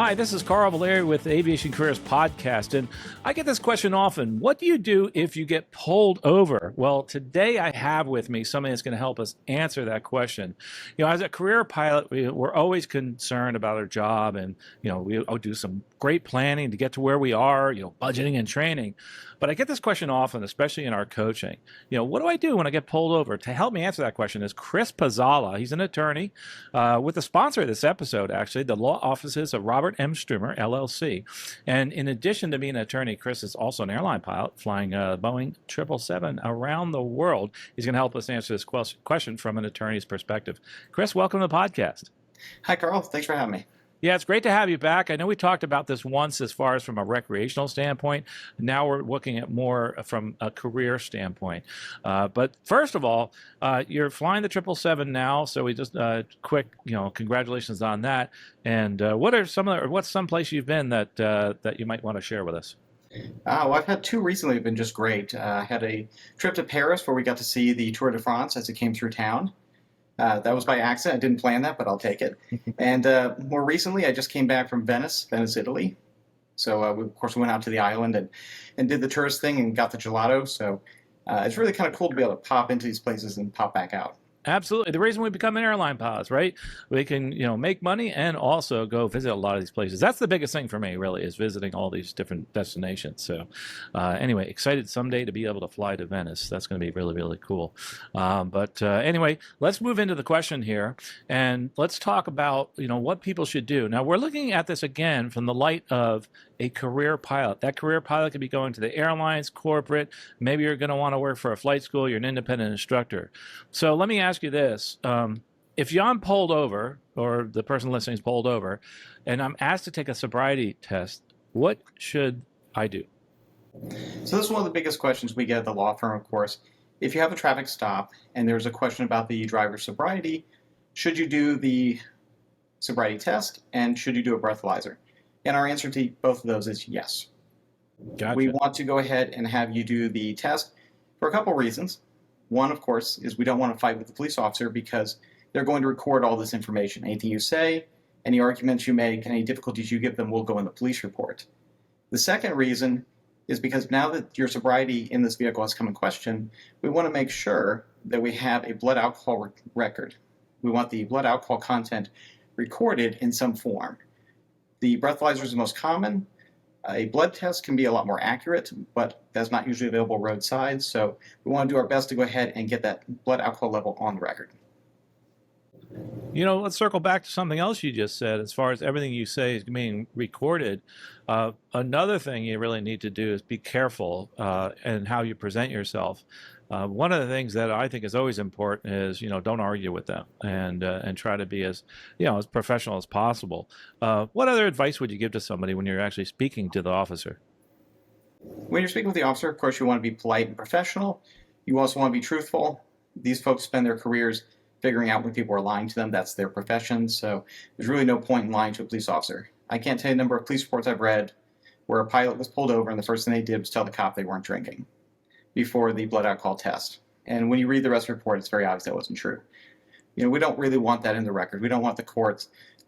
Hi, this is Carl Valeri with the Aviation Careers Podcast, and I get this question often. What do you do if you get pulled over? Well, today I have with me somebody that's going to help us answer that question. As a career pilot, we're always concerned about our job, and, we do some great planning to get to where we are, budgeting and training. But I get this question often, especially in our coaching. What do I do when I get pulled over? To help me answer that question is Chris Pizzala. He's an attorney with the sponsor of this episode, actually, the law offices of Robert M. Strumer, LLC. And in addition to being an attorney, Chris is also an airline pilot flying Boeing 777 around the world. He's going to help us answer this question from an attorney's perspective. Chris, welcome to the podcast. Hi, Carl. Thanks for having me. Yeah, it's great to have you back. I know we talked about this once as far as from a recreational standpoint. Now we're looking at more from a career standpoint. But first of all, you're flying the 777 now, so we just quick, congratulations on that. And what's some place you've been that you might want to share with us? Well, I've had two recently that have been just great. I had a trip to Paris where we got to see the Tour de France as it came through town. That was by accident. I didn't plan that, but I'll take it. And more recently, I just came back from Venice, Italy. So, of course, we went out to the island and did the tourist thing and got the gelato. So it's really kind of cool to be able to pop into these places and pop back out. Absolutely. The reason we become an airline pilots, right? We can, make money and also go visit a lot of these places. That's the biggest thing for me, really, is visiting all these different destinations. So anyway, excited someday to be able to fly to Venice. That's going to be really, really cool. But anyway, let's move into the question here and let's talk about, what people should do. Now, we're looking at this again from the light of a career pilot. That career pilot could be going to the airlines, corporate. Maybe you're going to want to work for a flight school. You're an independent instructor. So let me ask you this. If I'm pulled over, or the person listening is pulled over, and I'm asked to take a sobriety test, what should I do? So this is one of the biggest questions we get at the law firm, of course. If you have a traffic stop and there's a question about the driver's sobriety, should you do the sobriety test and should you do a breathalyzer? And our answer to both of those is yes. Gotcha. We want to go ahead and have you do the test for a couple reasons. One, of course, is we don't want to fight with the police officer because they're going to record all this information. Anything you say, any arguments you make, any difficulties you give them will go in the police report. The second reason is because now that your sobriety in this vehicle has come in question, we want to make sure that we have a blood alcohol record. We want the blood alcohol content recorded in some form. The breathalyzer is the most common. A blood test can be a lot more accurate, but that's not usually available roadside. So we want to do our best to go ahead and get that blood alcohol level on the record. Let's circle back to something else you just said. As far as everything you say is being recorded, another thing you really need to do is be careful in how you present yourself. One of the things that I think is always important is, don't argue with them and try to be as professional as possible. What other advice would you give to somebody when you're actually speaking to the officer? When you're speaking with the officer, of course, you want to be polite and professional. You also want to be truthful. These folks spend their careers figuring out when people are lying to them. That's their profession. So there's really no point in lying to a police officer. I can't tell you the number of police reports I've read where a pilot was pulled over and the first thing they did was tell the cop they weren't drinking before the blood alcohol test. And when you read the rest of the report, it's very obvious that wasn't true. We don't really want that in the record. We don't want the courts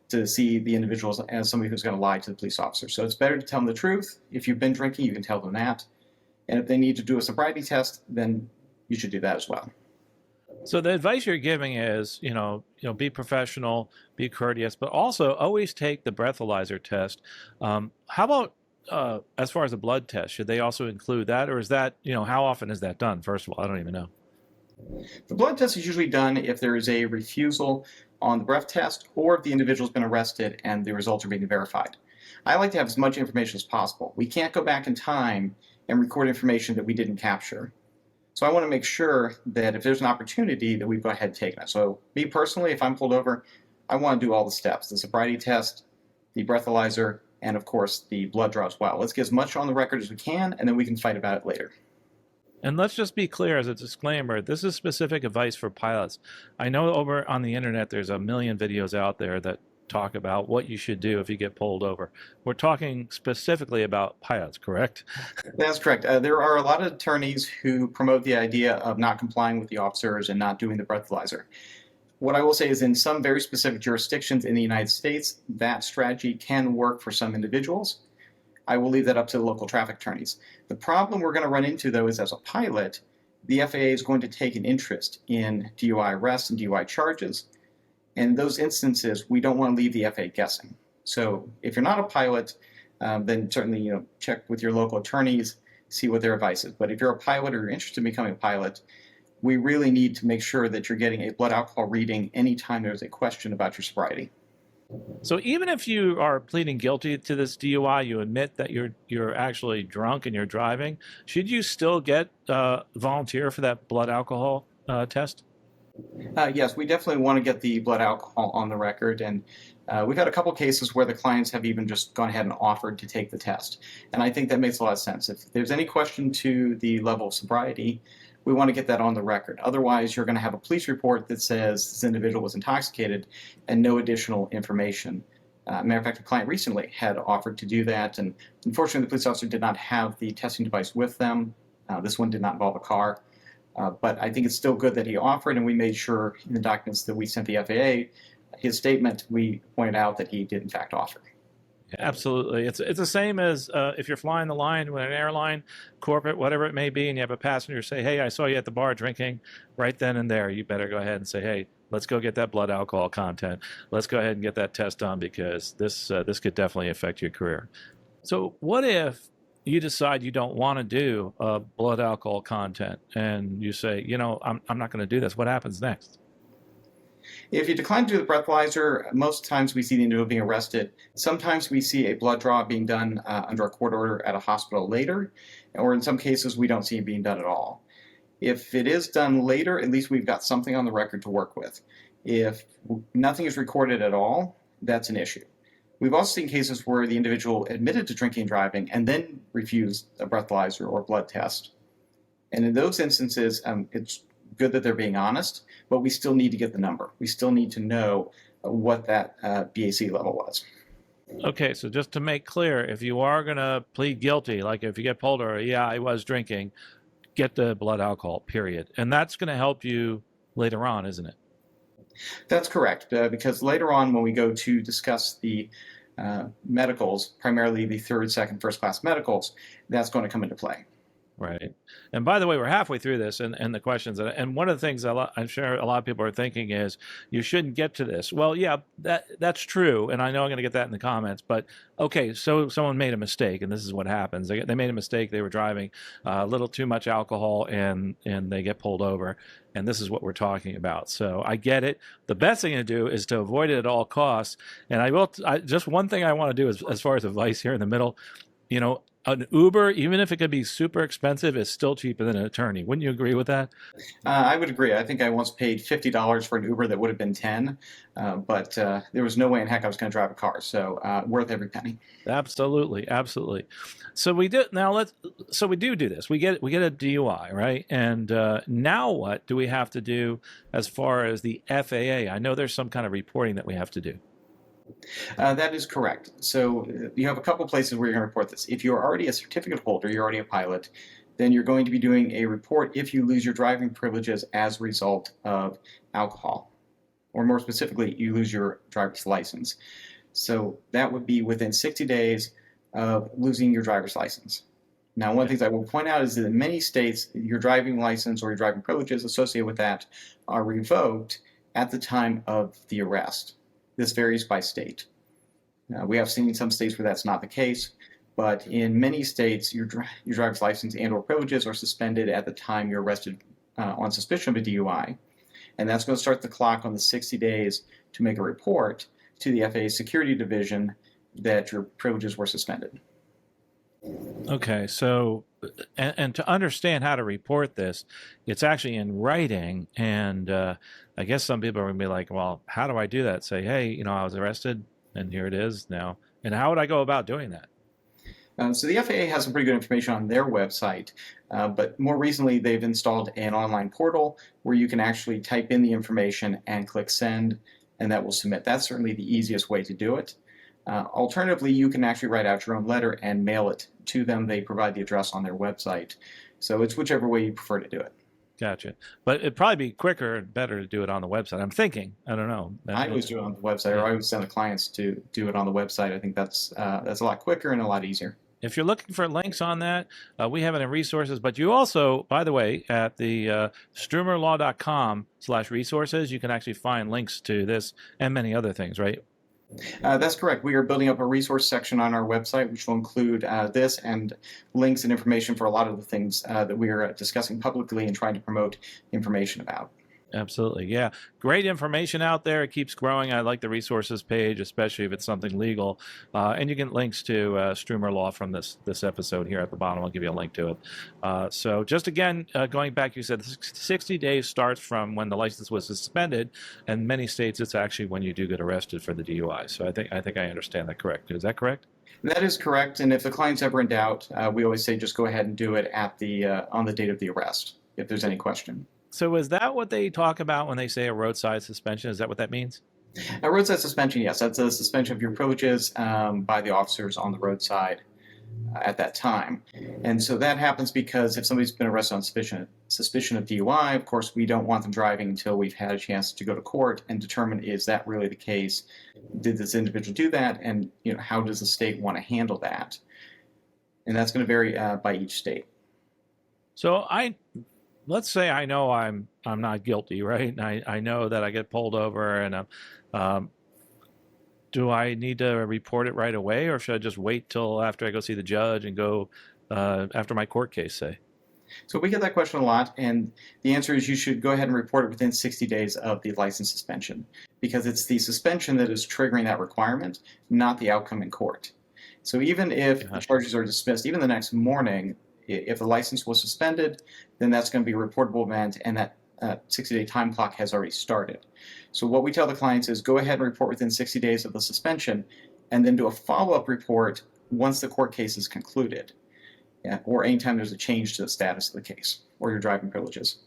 to see the individuals as somebody who's going to lie to the police officer. So it's better to tell them the truth. If you've been drinking, you can tell them that. And if they need to do a sobriety test, then you should do that as well. So the advice you're giving is, be professional, be courteous, but also always take the breathalyzer test. How about as far as a blood test? Should they also include that, or is that, how often is that done? First of all, I don't even know. The blood test is usually done if there is a refusal on the breath test or if the individual's been arrested and the results are being verified. I like to have as much information as possible. We can't go back in time and record information that we didn't capture. So I want to make sure that if there's an opportunity that we go ahead and take it. So me personally, if I'm pulled over, I want to do all the steps, the sobriety test, the breathalyzer, and of course the blood draw as well. Let's get as much on the record as we can, and then we can fight about it later. And let's just be clear as a disclaimer, this is specific advice for pilots. I know over on the internet there's a million videos out there that talk about what you should do if you get pulled over. We're talking specifically about pilots, correct? That's correct. There are a lot of attorneys who promote the idea of not complying with the officers and not doing the breathalyzer. What I will say is in some very specific jurisdictions in the United States, that strategy can work for some individuals. I will leave that up to the local traffic attorneys. The problem we're going to run into, though, is as a pilot, the FAA is going to take an interest in DUI arrests and DUI charges. And in those instances, we don't want to leave the FAA guessing. So if you're not a pilot, then certainly check with your local attorneys, see what their advice is. But if you're a pilot or you're interested in becoming a pilot, we really need to make sure that you're getting a blood alcohol reading anytime there's a question about your sobriety. So even if you are pleading guilty to this DUI, you admit that you're actually drunk and you're driving, should you still get volunteer for that blood alcohol test? Yes, we definitely want to get the blood alcohol on the record, and we've had a couple cases where the clients have even just gone ahead and offered to take the test, and I think that makes a lot of sense. If there's any question to the level of sobriety, we want to get that on the record. Otherwise, you're going to have a police report that says this individual was intoxicated and no additional information. Matter of fact, a client recently had offered to do that, and unfortunately, the police officer did not have the testing device with them. This one did not involve a car. But I think it's still good that he offered, and we made sure in the documents that we sent the FAA, his statement, we pointed out that he did in fact offer. Absolutely. It's the same as if you're flying the line with an airline, corporate, whatever it may be, and you have a passenger say, hey, I saw you at the bar drinking. Right then and there, you better go ahead and say, hey, let's go get that blood alcohol content. Let's go ahead and get that test done because this could definitely affect your career. So what if you decide you don't want to do blood alcohol content and you say, I'm not going to do this? What happens next? If you decline to do the breathalyzer, most times we see the individual being arrested. Sometimes we see a blood draw being done under a court order at a hospital later, or in some cases we don't see it being done at all. If it is done later, at least we've got something on the record to work with. If nothing is recorded at all, that's an issue. We've also seen cases where the individual admitted to drinking and driving and then refused a breathalyzer or blood test. And in those instances, it's good that they're being honest, but we still need to get the number. We still need to know what that BAC level was. Okay, so just to make clear, if you are going to plead guilty, like if you get pulled over, yeah, I was drinking, get the blood alcohol, period. And that's going to help you later on, isn't it? That's correct, because later on when we go to discuss the medicals, primarily the third, second, first class medicals, that's going to come into play. Right. And by the way, we're halfway through this and the questions. And one of the things I'm sure a lot of people are thinking is you shouldn't get to this. Well, yeah, that's true. And I know I'm going to get that in the comments. But okay, so someone made a mistake, and this is what happens. They made a mistake. They were driving a little too much alcohol, and they get pulled over. And this is what we're talking about. So I get it. The best thing to do is to avoid it at all costs. And just one thing I want to do is, as far as advice here in the middle, an Uber, even if it could be super expensive, is still cheaper than an attorney. Wouldn't you agree with that? I would agree. I think I once paid $50 for an Uber that would have been 10, but there was no way in heck I was going to drive a car. So worth every penny. Absolutely, absolutely. So we do now. So we do this. We get a DUI, right? And now what do we have to do as far as the FAA? I know there's some kind of reporting that we have to do. That is correct. So you have a couple places where you're going to report this. If you're already a certificate holder, you're already a pilot, then you're going to be doing a report if you lose your driving privileges as a result of alcohol. Or more specifically, you lose your driver's license. So that would be within 60 days of losing your driver's license. Now, one of the things I will point out is that in many states, your driving license or your driving privileges associated with that are revoked at the time of the arrest. This varies by state. We have seen some states where that's not the case, but in many states, your driver's license and or privileges are suspended at the time you're arrested on suspicion of a DUI. And that's going to start the clock on the 60 days to make a report to the FAA Security Division that your privileges were suspended. Okay, so and to understand how to report this, it's actually in writing, and I guess some people are going to be like, well, how do I do that? Say, hey, I was arrested, and here it is now. And how would I go about doing that? So the FAA has some pretty good information on their website, but more recently they've installed an online portal where you can actually type in the information and click send, and that will submit. That's certainly the easiest way to do it. Alternatively, you can actually write out your own letter and mail it to them. They provide the address on their website. So it's whichever way you prefer to do it. Gotcha. But it'd probably be quicker and better to do it on the website. I'm thinking. I don't know. I always do it on the website, or Yeah. I always send the clients to do it on the website. I think that's a lot quicker and a lot easier. If you're looking for links on that, we have it in resources. But you also, by the way, at the strumerlaw.com/resources, you can actually find links to this and many other things, right? That's correct. We are building up a resource section on our website, which will include this and links and information for a lot of the things that we are discussing publicly and trying to promote information about. Absolutely. Yeah. Great information out there. It keeps growing. I like the resources page, especially if it's something legal. And you get links to Strumer Law from this episode here at the bottom. I'll give you a link to it. So just again, going back, you said 60 days starts from when the license was suspended. And many states, it's actually when you do get arrested for the DUI. So I think I understand that correct. Is that correct? That is correct. And if the client's ever in doubt, we always say just go ahead and do it at on the date of the arrest, if there's any question. So is that what they talk about when they say a roadside suspension? Is that what that means? A roadside suspension, yes. That's a suspension of your privileges by the officers on the roadside at that time. And so that happens because if somebody's been arrested on suspicion of DUI, of course, we don't want them driving until we've had a chance to go to court and determine, is that really the case? Did this individual do that? And how does the state want to handle that? And that's going to vary by each state. So let's say I know I'm not guilty, right? And I know that I get pulled over, and do I need to report it right away, or should I just wait till after I go see the judge and go after my court case, say? So we get that question a lot, and the answer is you should go ahead and report it within 60 days of the license suspension, because it's the suspension that is triggering that requirement, not the outcome in court. So even if the charges are dismissed, even the next morning, if the license was suspended, then that's going to be a reportable event, and that 60-day time clock has already started. So what we tell the clients is go ahead and report within 60 days of the suspension, and then do a follow-up report once the court case is concluded, or anytime there's a change to the status of the case or your driving privileges.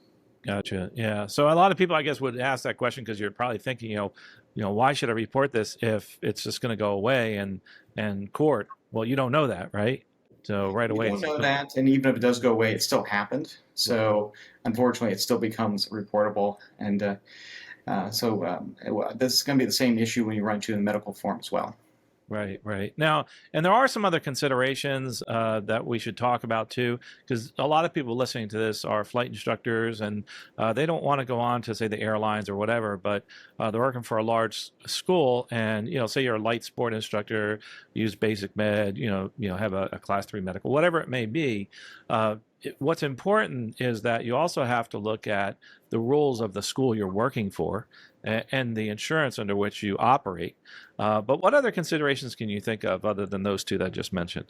Gotcha. Yeah. So a lot of people, I guess, would ask that question because you're probably thinking, why should I report this if it's just going to go away and court? Well, you don't know that, right? So right away, You don't know that, and even if it does go away, it still happened. So unfortunately, it still becomes reportable, and this is going to be the same issue when you run to the medical form as well. Right. Now, and there are some other considerations that we should talk about too, because a lot of people listening to this are flight instructors, and they don't want to go on to say the airlines or whatever, but they're working for a large school, and say you're a light sport instructor, use basic med, have a class 3 medical, whatever it may be. What's important is that you also have to look at the rules of the school you're working for and the insurance under which you operate. But what other considerations can you think of other than those two that I just mentioned?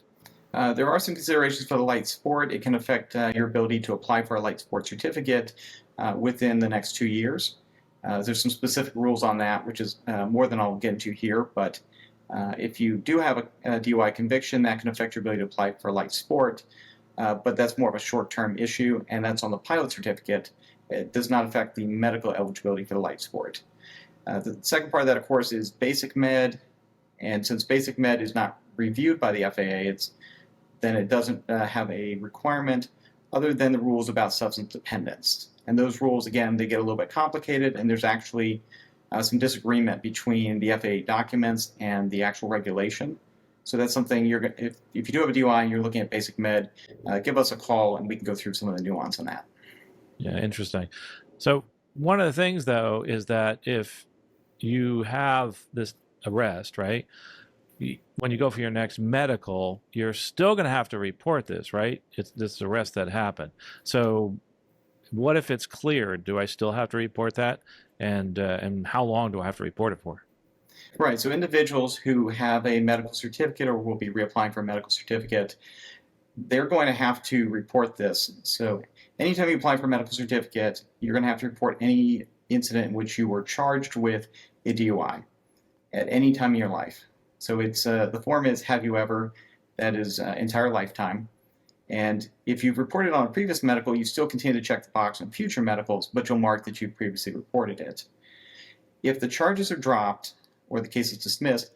There are some considerations for the light sport. It can affect your ability to apply for a light sport certificate within the next 2 years. There's some specific rules on that, which is more than I'll get into here, but if you do have a DUI conviction, that can affect your ability to apply for a light sport. But that's more of a short-term issue, and that's on the pilot certificate. It does not affect the medical eligibility for the light sport. The second part of that, of course, is basic med, and since basic med is not reviewed by the FAA, then it doesn't have a requirement other than the rules about substance dependence. And those rules, again, they get a little bit complicated, and there's actually some disagreement between the FAA documents and the actual regulation. So that's something if you do have a DUI and you're looking at basic med, give us a call and we can go through some of the nuance on that. Yeah, interesting. So one of the things, though, is that if you have this arrest, right, when you go for your next medical, you're still going to have to report this, right? It's this arrest that happened. So what if it's cleared? Do I still have to report that? And how long do I have to report it for? Right, so individuals who have a medical certificate or will be reapplying for a medical certificate, they're going to have to report this. So anytime you apply for a medical certificate, you're going to have to report any incident in which you were charged with a DUI at any time in your life. So it's the form is have you ever, that is entire lifetime. And if you've reported on a previous medical, you still continue to check the box on future medicals, but you'll mark that you previously reported it. If the charges are dropped, or the case is dismissed,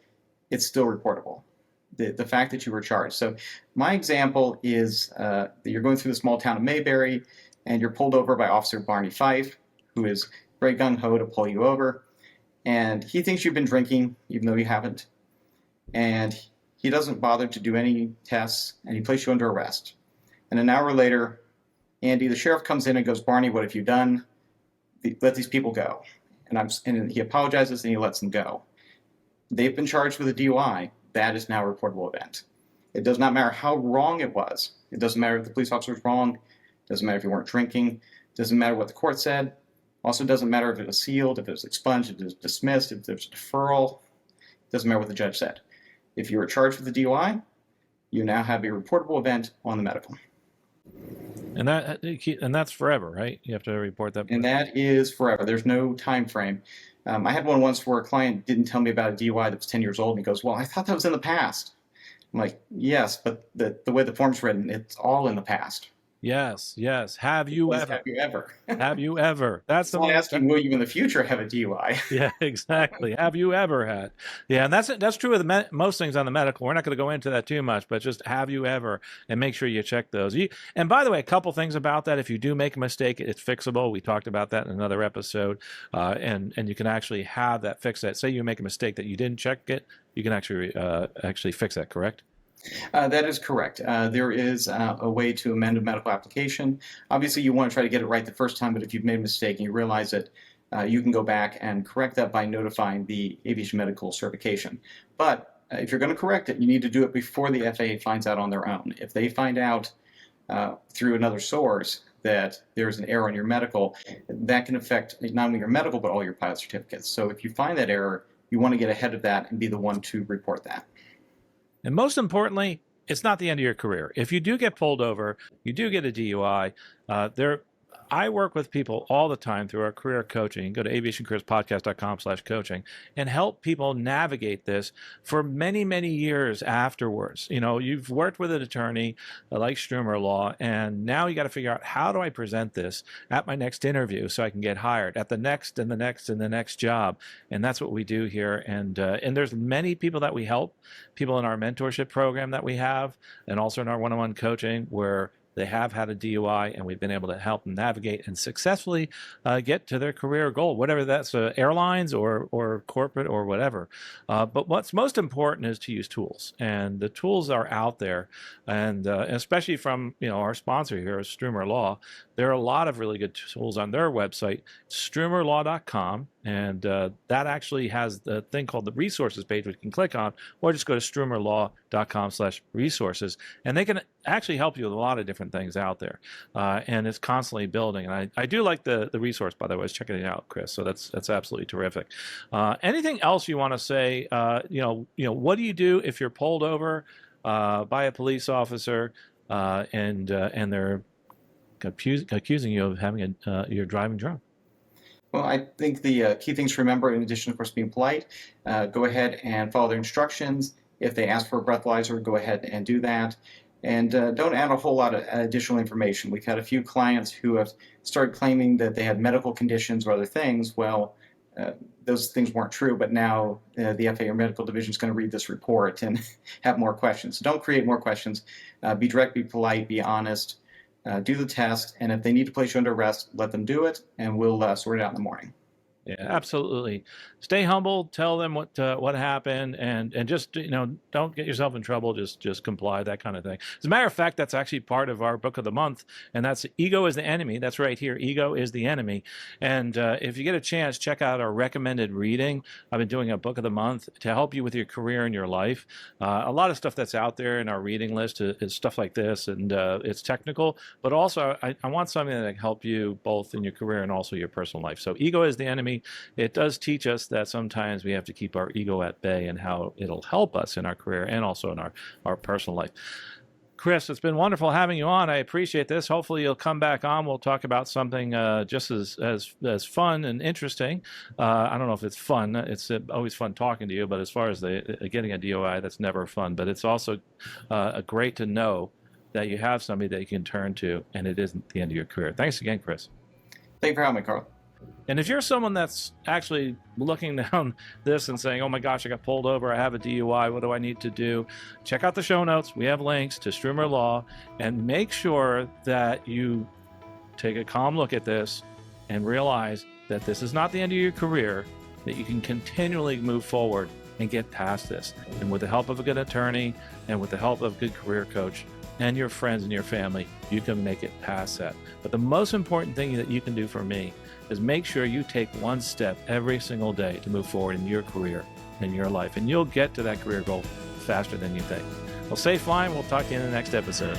it's still reportable, the fact that you were charged. So my example is that you're going through the small town of Mayberry, and you're pulled over by Officer Barney Fife, who is very gung-ho to pull you over, and he thinks you've been drinking, even though you haven't, and he doesn't bother to do any tests, and he places you under arrest. And an hour later, Andy, the sheriff, comes in and goes, "Barney, what have you done? Let these people go." And he apologizes and he lets them go. They've been charged with a DUI. That is now a reportable event. It does not matter how wrong it was. It doesn't matter if the police officer was wrong. It doesn't matter if you weren't drinking. It doesn't matter what the court said. Also, it doesn't matter if it was sealed, if it was expunged, if it was dismissed, if there was a deferral. It doesn't matter what the judge said. If you were charged with a DUI, you now have a reportable event on the medical. And that's forever, right? You have to report that. And that is forever. There's no time frame. I had one once where a client didn't tell me about a DUI that was 10 years old, and he goes, "Well, I thought that was in the past." I'm like, "Yes, but the way the form's written, it's all in the past." Yes. Have you ever? Have you ever? Have you ever? That's the one asking, will you in the future have a DUI? Yeah, exactly. Have you ever had? Yeah, and that's true of most things on the medical. We're not going to go into that too much, but just have you ever, and make sure you check those. And by the way, a couple things about that. If you do make a mistake, it's fixable. We talked about that in another episode, and you can actually have that fix that. Say you make a mistake that you didn't check it, you can actually fix that. Correct? That is correct. There is a way to amend a medical application. Obviously, you want to try to get it right the first time, but if you've made a mistake and you realize it, you can go back and correct that by notifying the aviation medical certification. But if you're going to correct it, you need to do it before the FAA finds out on their own. If they find out through another source that there's an error in your medical, that can affect not only your medical, but all your pilot certificates. So if you find that error, you want to get ahead of that and be the one to report that. And most importantly, it's not the end of your career. If you do get pulled over, you do get a DUI, I work with people all the time through our career coaching. Go to aviationcareerspodcast.com/coaching and help people navigate this for many, many years afterwards. You know, you've worked with an attorney like Strumer Law, and now you got to figure out, how do I present this at my next interview so I can get hired at the next and the next and the next job? And that's what we do here. And there's many people that we help, people in our mentorship program that we have, and also in our one-on-one coaching, where they have had a DUI, and we've been able to help them navigate and successfully get to their career goal, whatever that's airlines or corporate or whatever. But what's most important is to use tools, and the tools are out there, and especially from our sponsor here, Strumer Law. There are a lot of really good tools on their website, strumerlaw.com, and that actually has the thing called the resources page, which you can click on, or just go to strumerlaw.com/resources, and they can actually help you with a lot of different things out there, and it's constantly building. And I do like the resource, by the way. I was checking it out, Chris, so that's absolutely terrific. Anything else you want to say? What do you do if you're pulled over by a police officer and they're accusing you of having you're driving drunk? Well, I think the key things to remember, in addition, of course, being polite, go ahead and follow their instructions. If they ask for a breathalyzer, go ahead and do that. And don't add a whole lot of additional information. We've had a few clients who have started claiming that they had medical conditions or other things. Well, those things weren't true, but now the FAA or medical division is going to read this report and have more questions. So don't create more questions. Be direct, be polite, be honest. Do the test, and if they need to place you under arrest, let them do it, and we'll sort it out in the morning. Yeah, absolutely. Stay humble. Tell them what happened, and just don't get yourself in trouble. Just comply, that kind of thing. As a matter of fact, that's actually part of our book of the month, and that's Ego is the Enemy. That's right here. Ego is the Enemy. And if you get a chance, check out our recommended reading. I've been doing a book of the month to help you with your career and your life. A lot of stuff that's out there in our reading list is stuff like this, and it's technical, but also I want something that can help you both in your career and also your personal life. So Ego is the Enemy. It does teach us that sometimes we have to keep our ego at bay, and how it'll help us in our career and also in our personal life. Chris, it's been wonderful having you on. I appreciate this. Hopefully you'll come back on. We'll talk about something just as fun and interesting. I don't know if it's fun. It's always fun talking to you, but as far as getting a DUI, that's never fun. But it's also great to know that you have somebody that you can turn to, and it isn't the end of your career. Thanks again, Chris. Thank you for having me, Carl. And if you're someone that's actually looking down this and saying, oh my gosh, I got pulled over, I have a DUI, what do I need to do? Check out the show notes. We have links to Strumer Law, and make sure that you take a calm look at this and realize that this is not the end of your career, that you can continually move forward and get past this. And with the help of a good attorney and with the help of a good career coach and your friends and your family, you can make it past that. But the most important thing that you can do for me is make sure you take one step every single day to move forward in your career and your life. And you'll get to that career goal faster than you think. Well, safe flying. We'll talk to you in the next episode.